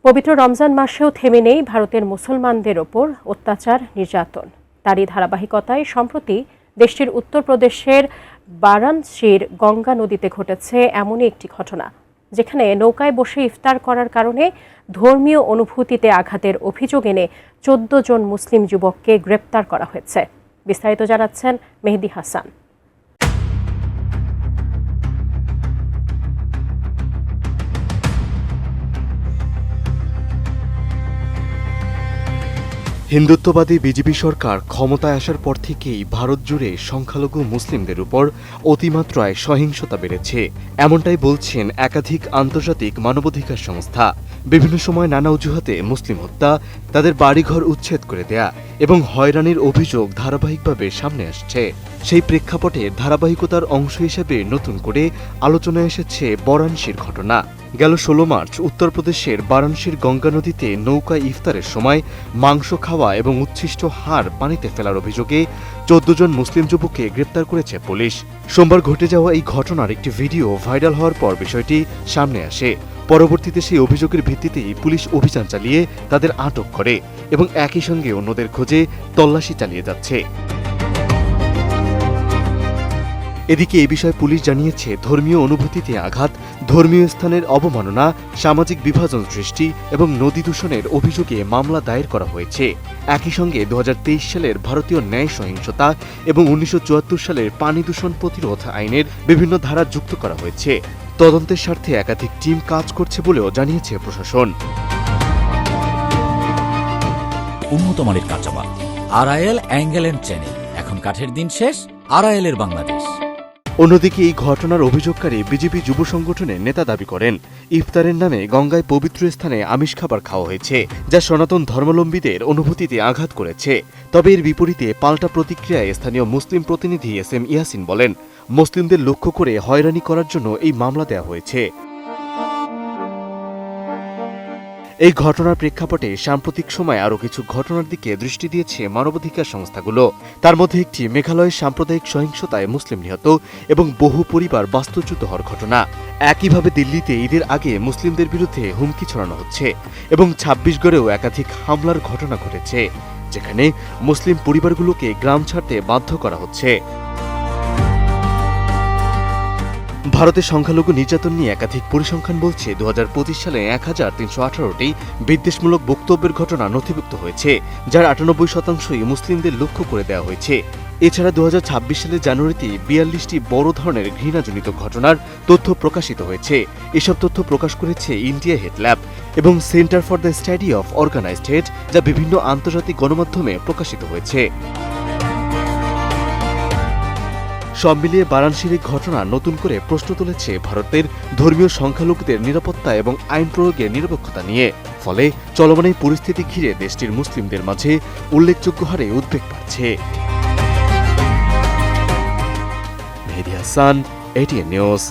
পবিত্র রমজান মাসেও থেমে নেই ভারতের মুসলমানদের ওপর অত্যাচার নির্যাতন। তারই ধারাবাহিকতায় সম্প্রতি দেশটির উত্তরপ্রদেশের বারাণসীর গঙ্গা নদীতে ঘটেছে এমনই একটি ঘটনা, যেখানে নৌকায় বসে ইফতার করার কারণে ধর্মীয় অনুভূতিতে আঘাতের অভিযোগ এনে 14 জন মুসলিম যুবককে গ্রেপ্তার করা হয়েছে। বিস্তারিত জানাচ্ছেন মেহেদী হাসান। হিন্দুত্ববাদী বিজেপি সরকার ক্ষমতায় আসার পর থেকেই ভারত জুড়ে সংখ্যালঘু মুসলিমদের উপর অতিমাত্রায় সহিংসতা বেড়েছে, এমনটাই বলছেন একাধিক আন্তর্জাতিক মানবাধিকার সংস্থা। বিভিন্ন সময় নানা অজুহাতে মুসলিম হত্যা, তাদের বাড়িঘর উচ্ছেদ করে দেয়া এবং হয়রানির অভিযোগ ধারাবাহিকভাবে সামনে আসছে। সেই প্রেক্ষাপটে ধারাবাহিকতার অংশ হিসেবে নতুন করে আলোচনায় এসেছে বারাণসীর ঘটনা। গেল 16 মার্চ উত্তরপ্রদেশের বারাণসীর গঙ্গা নদীতে নৌকায় ইফতারের সময় মাংস খাওয়া এবং উচ্ছিষ্ট হাড় পানিতে ফেলার অভিযোগে 14 জন মুসলিম যুবককে গ্রেপ্তার করেছে পুলিশ। সোমবার ঘটে যাওয়া এই ঘটনার একটি ভিডিও ভাইরাল হওয়ার পর বিষয়টি সামনে আসে। পরবর্তীতে সেই অভিযোগের ভিত্তিতেই পুলিশ অভিযান চালিয়ে তাদের আটক করে এবং একই সঙ্গে অন্যদের খোঁজে তল্লাশি চালিয়ে যাচ্ছে। এদিকে এ বিষয়ে পুলিশ জানিয়েছে, ধর্মীয় অনুভূতিতে আঘাত, ধর্মীয় স্থানের অবমাননা, সামাজিক বিভাজন সৃষ্টি এবং নদী দূষণের অভিযোগে মামলা দায়ের করা হয়েছে। একই সঙ্গে 2023 সালের ভারতীয় ন্যায় সহিংসতা এবং 1974 সালের পানি দূষণ প্রতিরোধ আইনের বিভিন্ন ধারা যুক্ত করা হয়েছে। তদন্তের স্বার্থে একাধিক টিম কাজ করছে বলেও জানিয়েছে প্রশাসন। উন্নত মানের কাঁচামাল আরআইএল অ্যাঙ্গেল এন্ড চ্যানেল, এখন কাঠের দিন শেষ, আরআইএল এর বাংলাদেশ। অন্যদিকে এই ঘটনার অভিযোগকারী বিজেপি যুব সংগঠনের নেতা দাবি করেন, ইফতারের নামে গঙ্গায় পবিত্র স্থানে আমিষ খাবার খাওয়া হয়েছে, যা সনাতন ধর্মাবলম্বীদের অনুভূতিতে আঘাত করেছে। তবে এর বিপরীতে পাল্টা প্রতিক্রিয়ায় স্থানীয় মুসলিম প্রতিনিধি SM ইয়াসিন বলেন, মুসলিমদের লক্ষ্য করে হয়রানি করার জন্য এই মামলা দেওয়া হয়েছে। এই ঘটনার প্রেক্ষাপটে সাম্প্রতিক সময়ে আরও কিছু ঘটনার দিকে দৃষ্টি দিয়েছে মানবাধিকার সংস্থাগুলো। তার মধ্যে একটি মেঘালয়ের সাম্প্রদায়িক সহিংসতায় মুসলিম নিহত এবং বহু পরিবার বাস্তুচ্যুত হওয়ার ঘটনা। একইভাবে দিল্লিতে ঈদের আগে মুসলিমদের বিরুদ্ধে হুমকি ছড়ানো হচ্ছে এবং 26গড়েও একাধিক হামলার ঘটনা ঘটেছে, যেখানে মুসলিম পরিবারগুলোকে গ্রাম ছাড়তে বাধ্য করা হচ্ছে। ভারতের সংখ্যালঘু নির্যাতন নিয়ে একাধিক পরিসংখ্যান বলছে, 2025 সালে 1318টি বিদ্বেষমূলক বক্তব্যের ঘটনা নথিভুক্ত হয়েছে, যার 98%ই মুসলিমদের লক্ষ্য করে দেওয়া হয়েছে। এছাড়া 2026 সালের জানুয়ারিতে 42টি বড় ধরনের ঘৃণাজনিত ঘটনার তথ্য প্রকাশিত হয়েছে। এসব তথ্য প্রকাশ করেছে ইন্ডিয়া হেট ল্যাব এবং centre for the study of organised hate, যা বিভিন্ন আন্তর্জাতিক গণমাধ্যমে প্রকাশিত হয়েছে। সব মিলিয়ে বারাণসীর ঘটনা নতুন করে প্রশ্ন তুলেছে ভারতের ধর্মীয় সংখ্যালঘুদের নিরাপত্তা এবং আইন প্রয়োগের নিরপেক্ষতা নিয়ে। ফলে চলমান এই পরিস্থিতি ঘিরে দেশটির মুসলিমদের মাঝে উল্লেখযোগ্য হারে উদ্বেগ বাড়ছে। মেহেদী হাসান, ATN নিউজ।